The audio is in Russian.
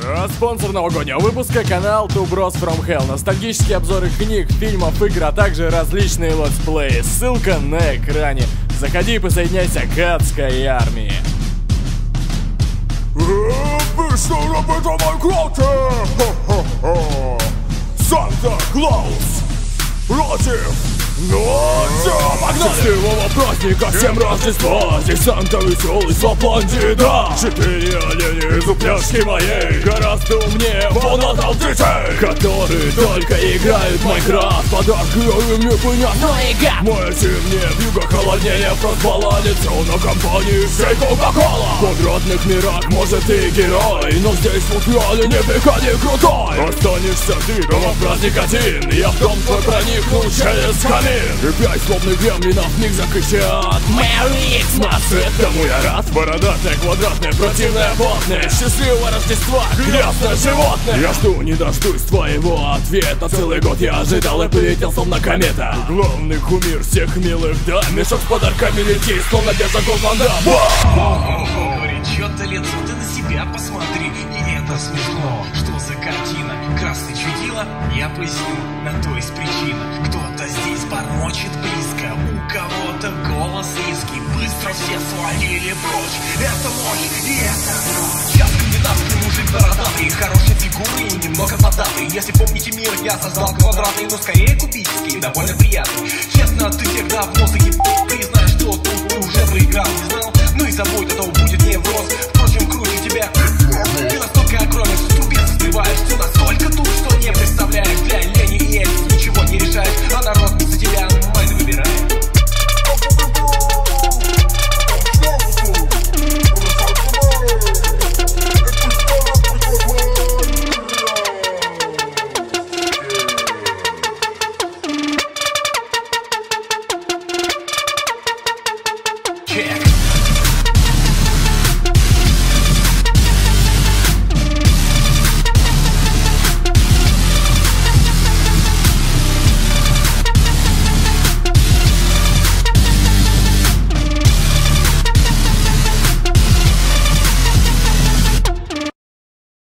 А спонсор новогоднего выпуска — канал Two Bros From Hell. Ностальгические обзоры книг, фильмов, игр, а также различные летсплеи. Ссылка на экране. Заходи и присоединяйся к адской армии. Санта-Клаус против погнали! Счастливого праздника, всем Рождества! Здесь Санта веселый с Лапландии, да! 4 оленя из упряжки моей гораздо умнее вон от детей, которые только играют в Майнкрафт. Подарки мне понятно, моя зимняя вьюга холоднее разбаланится на компании всей Кока-Кола. В квадратных мирах, может, и герой, но здесь вот реально нифига не крутой. Останешься ты дома в праздник один, я в дом твой проникну через камин. И 5 злобных гремлинов в них закричат: Merry Xmas! Этому я рад. Бородатое, квадратное, противное, потное, счастливого Рождества, грязное животное. Я жду, не дождусь твоего ответа. Целый год я ожидал и полетел словно комета. Главный кумир всех милых дам, мешок с подарками летит, словно бежаков Ван Дамм. Говорит, чё-то лицо, ты на себя посмотри. И это смешно. Что за картина? Красный чудило? Я поясню, на то есть причина. Кто-то здесь порочит близко, у кого-то голос низкий. Быстро все свалили прочь. Это мощь и это ночь. Я скандинавский мужик бородатый, хорошей фигуры и немного податый. Если помните мир, я создал квадратный, но скорее кубический, довольно приятный. Честно, ты всегда в музыке признай, что тут ты уже проиграл. Не знал? Ну и забудь, а то будет невроз. Впрочем, круче тебя. Ты настолько огромен, что тупец сбиваешь. Ты настолько туп, что не представляешь. Для лени и эльф ничего не решаешь, а народ за тебя майны выбирает. Check.